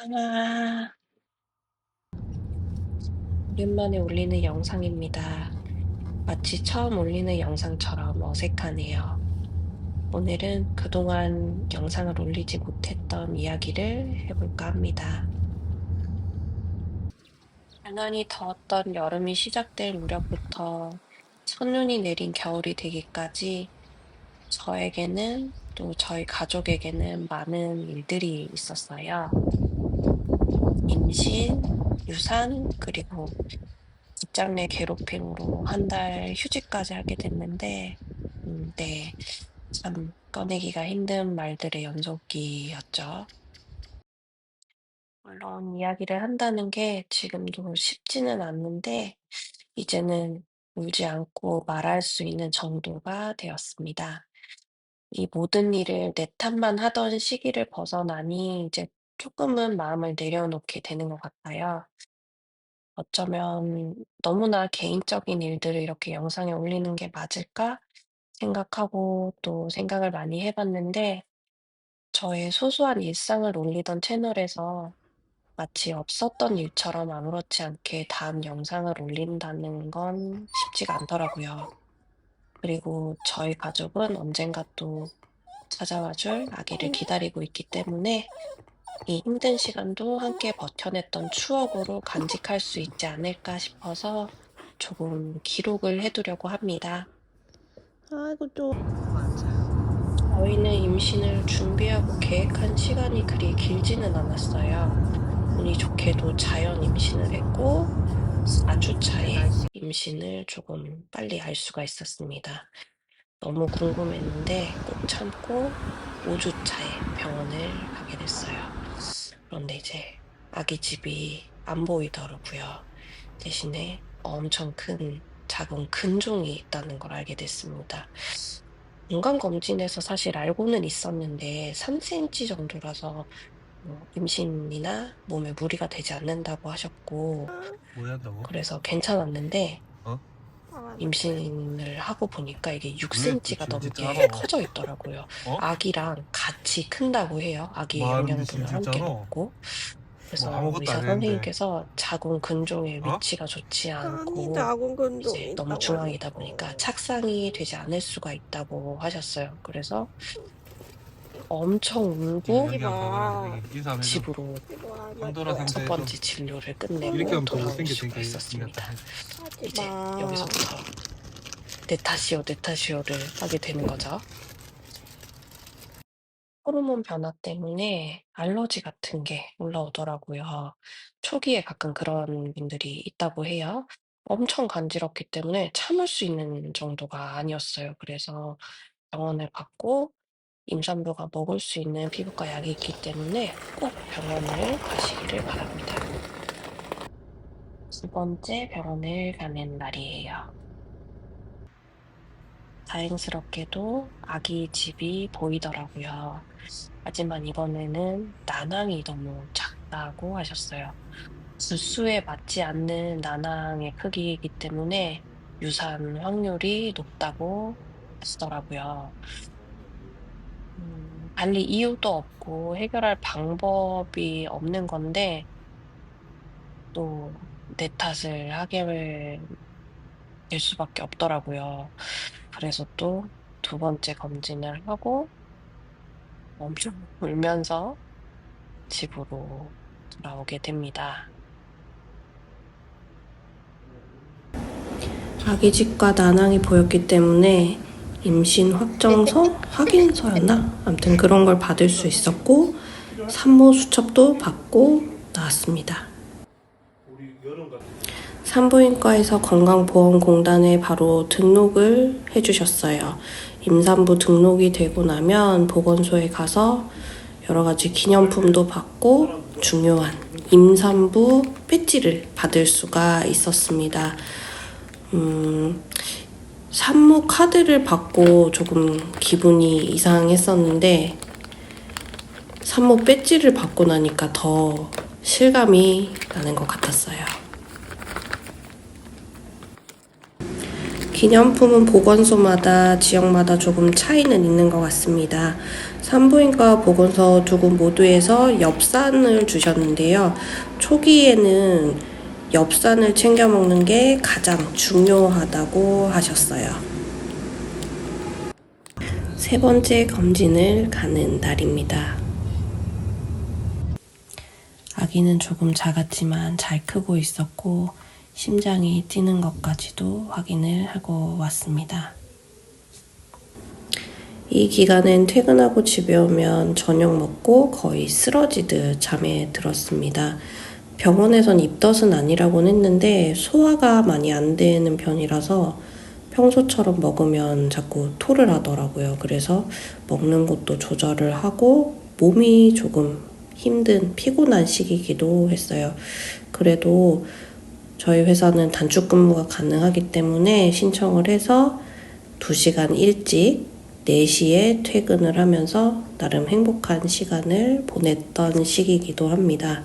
아, 오랜만에 올리는 영상입니다. 마치 처음 올리는 영상처럼 어색하네요. 오늘은 그동안 영상을 올리지 못했던 이야기를 해볼까 합니다. 유난히 더웠던 여름이 시작될 무렵부터 첫눈이 내린 겨울이 되기까지 저에게는 또 저희 가족에게는 많은 일들이 있었어요. 임신, 유산, 그리고 직장 내 괴롭힘으로 한 달 휴직까지 하게 됐는데, 네. 참 꺼내기가 힘든 말들의 연속이었죠. 물론 이야기를 한다는 게 지금도 쉽지는 않는데, 이제는 울지 않고 말할 수 있는 정도가 되었습니다. 이 모든 일을 내 탓만 하던 시기를 벗어나니 이제 조금은 마음을 내려놓게 되는 것 같아요. 어쩌면 너무나 개인적인 일들을 이렇게 영상에 올리는 게 맞을까 생각하고 또 생각을 많이 해 봤는데 저의 소소한 일상을 올리던 채널에서 마치 없었던 일처럼 아무렇지 않게 다음 영상을 올린다는 건 쉽지가 않더라고요. 그리고 저희 가족은 언젠가 또 찾아와 줄 아기를 기다리고 있기 때문에 이 힘든 시간도 함께 버텨냈던 추억으로 간직할 수 있지 않을까 싶어서 조금 기록을 해 두려고 합니다. 아이고 좀 저희는 임신을 준비하고 계획한 시간이 그리 길지는 않았어요. 운이 좋게도 자연 임신을 했고 4주 차에 임신을 조금 빨리 알 수가 있었습니다. 너무 궁금했는데 꼭 참고 5주 차에 병원을 가게 됐어요. 그런데 이제 아기 집이 안 보이더라고요. 대신에 엄청 큰 작은 근종이 있다는 걸 알게 됐습니다. 건강검진에서 사실 알고는 있었는데 3cm 정도라서 뭐 임신이나 몸에 무리가 되지 않는다고 하셨고 뭐 한다고? 그래서 괜찮았는데 어? 임신을 하고 보니까 이게 왜 또 6cm가 질질 넘게 짜노? 커져 있더라고요. 어? 아기랑 같이 큰다고 해요. 아기의 말인데 영양분을 질질 함께 짜노? 먹고. 뭐 그래서 아무것도 의사 안 했는데. 선생님께서 자궁 근종의 어? 위치가 좋지 아니 않고 작은 근종이 이제 너무 있다고 중앙이다 하니까 보니까 착상이 되지 않을 수가 있다고 하셨어요. 그래서 엄청 울고 여기 한번 봐봐라. 이봐 여기 인사 한번 해줘. 집으로 이거 할 황도라 거야. 첫 상대에서 번째 진료를 이렇게 끝내고 하면 더 돌아올 못생겨 수가 생겼다. 있었습니다. 하지 이제 마. 여기서부터 내 탓이요, 내 탓이요를 하게 되는 거죠. 호르몬 변화 때문에 알러지 같은 게 올라오더라고요. 초기에 가끔 그런 분들이 있다고 해요. 엄청 간지럽기 때문에 참을 수 있는 정도가 아니었어요. 그래서 병원을 갔고 임산부가 먹을 수 있는 피부과 약이 있기 때문에 꼭 병원을 가시기를 바랍니다. 두 번째 병원을 가는 날이에요. 다행스럽게도 아기 집이 보이더라고요. 하지만 이번에는 난항이 너무 작다고 하셨어요. 주수에 맞지 않는 난항의 크기이기 때문에 유산 확률이 높다고 하시더라고요. 달리 이유도 없고 해결할 방법이 없는 건데 또 내 탓을 하게 될 수밖에 없더라고요. 그래서 또 두 번째 검진을 하고 엄청 울면서 집으로 돌아오게 됩니다. 아기집과 난항이 보였기 때문에 임신 확정서? 확인서였나? 아무튼 그런 걸 받을 수 있었고 산모 수첩도 받고 나왔습니다. 산부인과에서 건강보험공단에 바로 등록을 해주셨어요. 임산부 등록이 되고 나면 보건소에 가서 여러 가지 기념품도 받고 중요한 임산부 배지를 받을 수가 있었습니다. 산모 카드를 받고 조금 기분이 이상했었는데 산모 배지를 받고 나니까 더 실감이 나는 것 같았어요. 기념품은 보건소마다 지역마다 조금 차이는 있는 것 같습니다. 산부인과 보건소 두 곳 모두에서 엽산을 주셨는데요. 초기에는 엽산을 챙겨 먹는 게 가장 중요하다고 하셨어요. 세 번째 검진을 가는 날입니다. 아기는 조금 작았지만 잘 크고 있었고 심장이 뛰는 것까지도 확인을 하고 왔습니다. 이 기간엔 퇴근하고 집에 오면 저녁 먹고 거의 쓰러지듯 잠에 들었습니다. 병원에선 입덧은 아니라고는 했는데 소화가 많이 안 되는 편이라서 평소처럼 먹으면 자꾸 토를 하더라고요. 그래서 먹는 것도 조절을 하고 몸이 조금 힘든 피곤한 시기이기도 했어요. 그래도 저희 회사는 단축 근무가 가능하기 때문에 신청을 해서 2시간 일찍 4시에 퇴근을 하면서 나름 행복한 시간을 보냈던 시기이기도 합니다.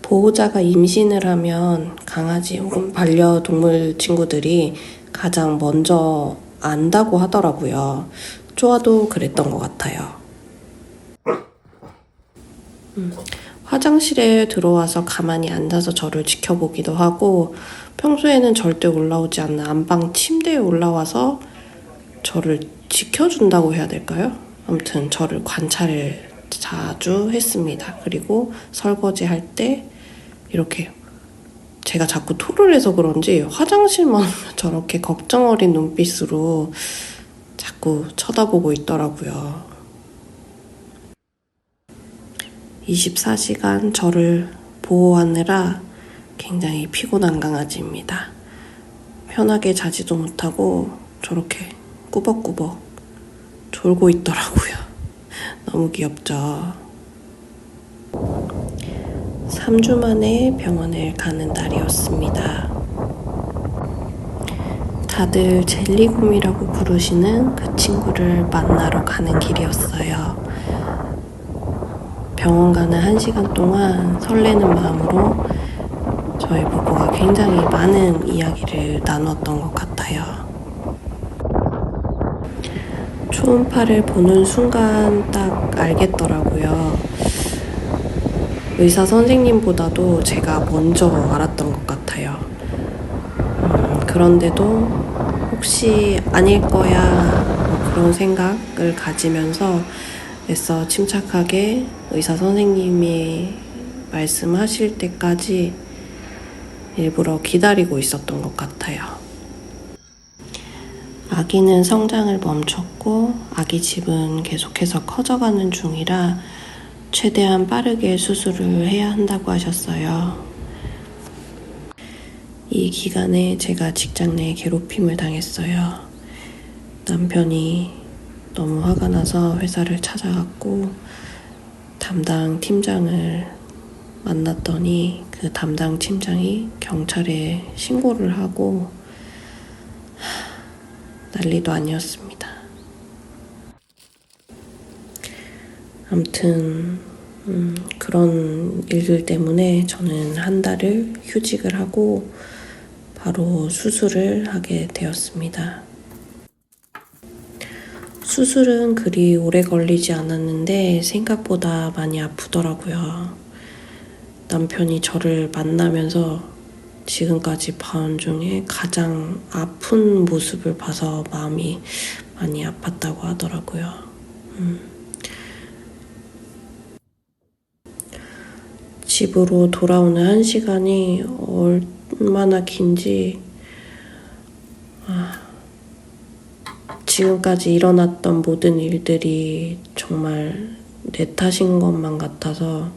보호자가 임신을 하면 강아지 혹은 반려동물 친구들이 가장 먼저 안다고 하더라고요. 쪼아도 그랬던 것 같아요. 화장실에 들어와서 가만히 앉아서 저를 지켜보기도 하고 평소에는 절대 올라오지 않는 안방 침대에 올라와서 저를 지켜준다고 해야 될까요? 아무튼 저를 관찰을 자주 했습니다. 그리고 설거지 할 때 이렇게 제가 자꾸 토를 해서 그런지 화장실만 오면 저렇게 걱정 어린 눈빛으로 자꾸 쳐다보고 있더라고요. 24시간 저를 보호하느라 굉장히 피곤한 강아지입니다. 편하게 자지도 못하고 저렇게 꾸벅꾸벅 졸고 있더라고요. 너무 귀엽죠? 3주 만에 병원을 가는 날이었습니다. 다들 젤리곰이라고 부르시는 그 친구를 만나러 가는 길이었어요. 병원 가는 1시간 동안 설레는 마음으로 저희 부부가 굉장히 많은 이야기를 나눴던 것 같아요. 초음파를 보는 순간 딱 알겠더라고요. 의사 선생님보다도 제가 먼저 알았던 것 같아요. 그런데도 혹시 아닐 거야 그런 생각을 가지면서 애써 침착하게 의사 선생님이 말씀하실 때까지 일부러 기다리고 있었던 것 같아요. 아기는 성장을 멈췄고 아기 집은 계속해서 커져가는 중이라 최대한 빠르게 수술을 해야 한다고 하셨어요. 이 기간에 제가 직장 내에 괴롭힘을 당했어요. 남편이 너무 화가 나서 회사를 찾아갔고 담당 팀장을 만났더니 그 담당 팀장이 경찰에 신고를 하고 난리도 아니었습니다. 아무튼 그런 일들 때문에 저는 한 달을 휴직을 하고 바로 수술을 하게 되었습니다. 수술은 그리 오래 걸리지 않았는데 생각보다 많이 아프더라고요. 남편이 저를 만나면서 지금까지 봐온 중에 가장 아픈 모습을 봐서 마음이 많이 아팠다고 하더라고요. 집으로 돌아오는 1시간이 얼마나 긴지 지금까지 일어났던 모든 일들이 정말 내 탓인 것만 같아서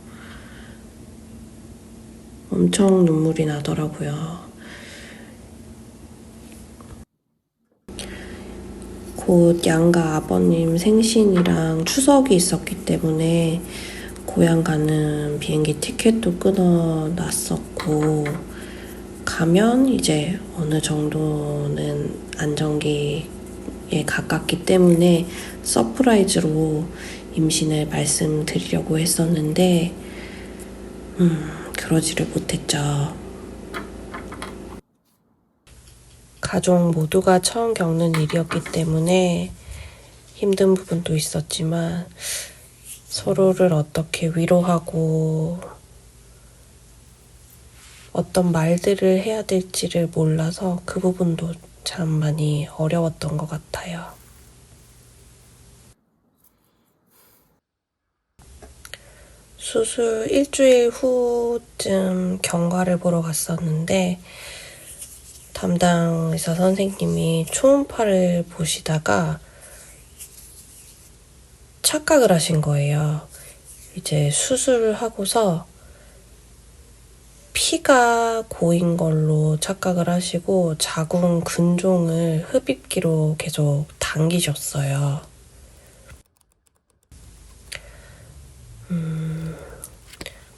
엄청 눈물이 나더라고요. 곧 양가 아버님 생신이랑 추석이 있었기 때문에 고향 가는 비행기 티켓도 끊어놨었고 가면 이제 어느 정도는 안정기에 가깝기 때문에 서프라이즈로 임신을 말씀드리려고 했었는데 그러지를 못했죠. 가족 모두가 처음 겪는 일이었기 때문에 힘든 부분도 있었지만 서로를 어떻게 위로하고 어떤 말들을 해야 될지를 몰라서 그 부분도 참 많이 어려웠던 것 같아요. 수술 일주일 후쯤 경과를 보러 갔었는데 담당 의사 선생님이 초음파를 보시다가 착각을 하신 거예요. 이제 수술을 하고서 피가 고인 걸로 착각을 하시고 자궁 근종을 흡입기로 계속 당기셨어요.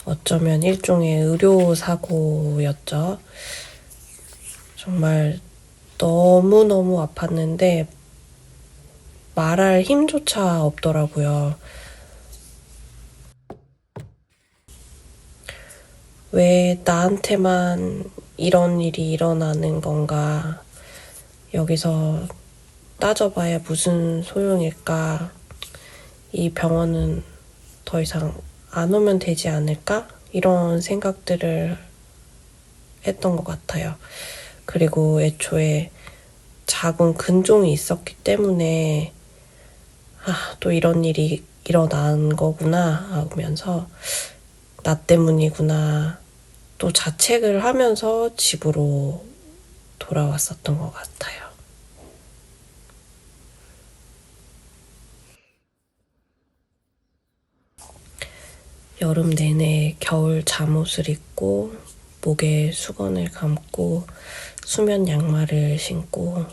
어쩌면 일종의 의료사고였죠. 정말 너무너무 아팠는데 말할 힘조차 없더라고요. 왜 나한테만 이런 일이 일어나는 건가? 여기서 따져봐야 무슨 소용일까? 이 병원은 더 이상 안 오면 되지 않을까? 이런 생각들을 했던 것 같아요. 그리고 애초에 자궁 근종이 있었기 때문에 또 이런 일이 일어난 거구나 하면서 나 때문이구나 또 자책을 하면서 집으로 돌아왔었던 것 같아요. 여름 내내 겨울 잠옷을 입고 목에 수건을 감고 수면 양말을 신고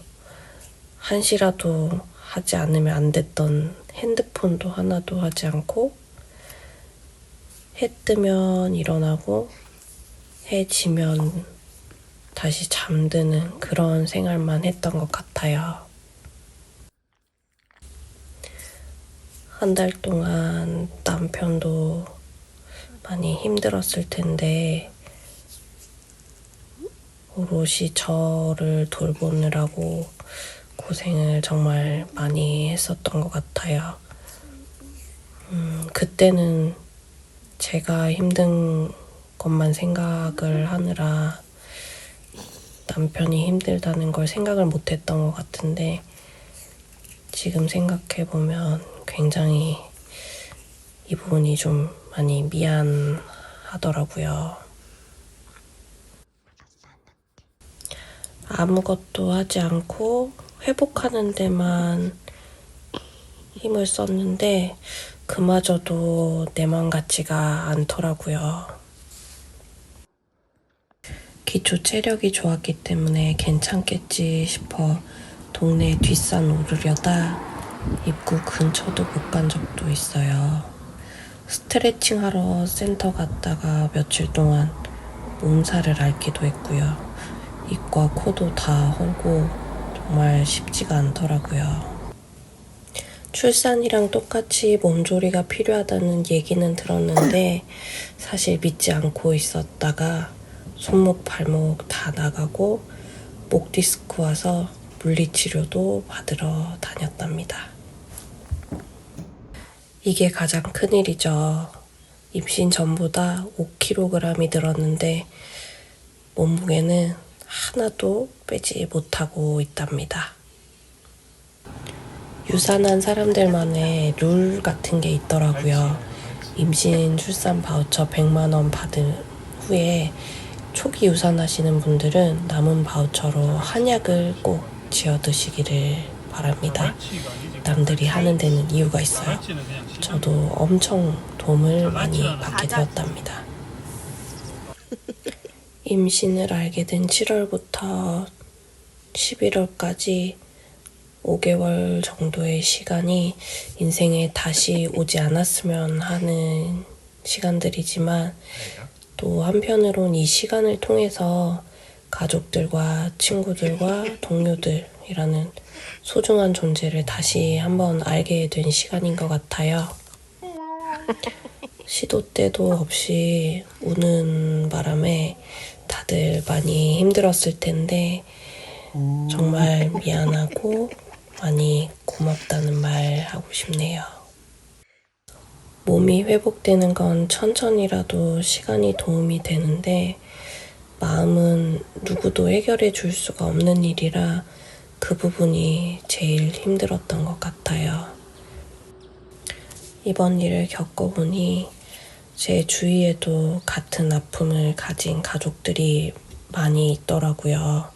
한시라도 하지 않으면 안 됐던 핸드폰도 하나도 하지 않고 해 뜨면 일어나고 해 지면 다시 잠드는 그런 생활만 했던 것 같아요. 한 달 동안 남편도 많이 힘들었을 텐데 오롯이 저를 돌보느라고 고생을 정말 많이 했었던 것 같아요. 그때는 제가 힘든 것만 생각을 하느라 남편이 힘들다는 걸 생각을 못했던 것 같은데 지금 생각해보면 굉장히 이 부분이 좀 많이 미안하더라고요. 아무것도 하지 않고 회복하는 데만 힘을 썼는데 그마저도 내 맘 같지가 않더라고요. 기초 체력이 좋았기 때문에 괜찮겠지 싶어 동네 뒷산 오르려다 입구 근처도 못 간 적도 있어요. 스트레칭 하러 센터 갔다가 며칠 동안 몸살을 앓기도 했고요. 입과 코도 다 헐고 정말 쉽지가 않더라고요. 출산이랑 똑같이 몸조리가 필요하다는 얘기는 들었는데 사실 믿지 않고 있었다가 손목 발목 다 나가고 목 디스크 와서 물리치료도 받으러 다녔답니다. 이게 가장 큰일이죠. 임신 전보다 5kg이 늘었는데 몸무게는 하나도 빼지 못하고 있답니다. 유산한 사람들만의 룰 같은 게 있더라고요. 임신 출산 바우처 100만 원 받은 후에 초기 유산하시는 분들은 남은 바우처로 한약을 꼭 지어 드시기를 바랍니다. 남들이 하는 데는 이유가 있어요. 저도 엄청 도움을 많이 받게 되었답니다. 임신을 알게 된 7월부터 11월까지 5개월 정도의 시간이 인생에 다시 오지 않았으면 하는 시간들이지만 또 한편으론 이 시간을 통해서 가족들과 친구들과 동료들이라는 소중한 존재를 다시 한번 알게 된 시간인 것 같아요. 시도 때도 없이 우는 바람에 다들 많이 힘들었을 텐데 정말 미안하고 많이 고맙다는 말 하고 싶네요. 몸이 회복되는 건 천천히라도 시간이 도움이 되는데 마음은 누구도 해결해 줄 수가 없는 일이라 그 부분이 제일 힘들었던 것 같아요. 이번 일을 겪어보니 제 주위에도 같은 아픔을 가진 가족들이 많이 있더라고요.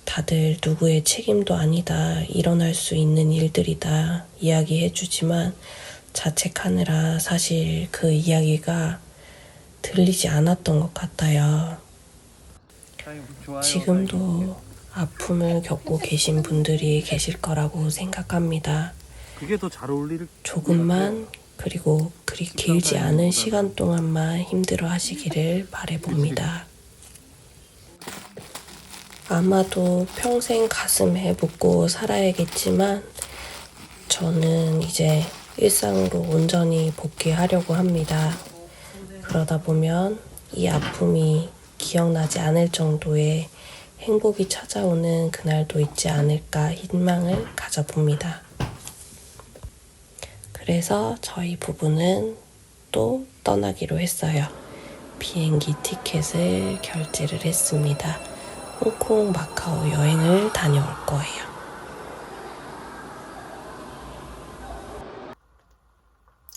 다들 누구의 책임도 아니다, 일어날 수 있는 일들이다 이야기해주지만 자책하느라 사실 그 이야기가 들리지 않았던 것 같아요. 지금도 아픔을 겪고 계신 분들이 계실 거라고 생각합니다. 그게 더 잘 어울릴 조금만 그리고 그리 길지 않은 시간 동안만 힘들어 하시기를 바라봅니다. 아마도 평생 가슴에 묻고 살아야겠지만 저는 이제 일상으로 온전히 복귀하려고 합니다. 그러다 보면 이 아픔이 기억나지 않을 정도의 행복이 찾아오는 그날도 있지 않을까 희망을 가져봅니다. 그래서 저희 부부는 또 떠나기로 했어요. 비행기 티켓을 결제를 했습니다. 홍콩, 마카오 여행을 다녀올 거예요.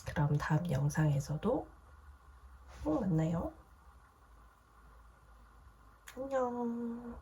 그럼 다음 영상에서도 또 만나요. 안녕.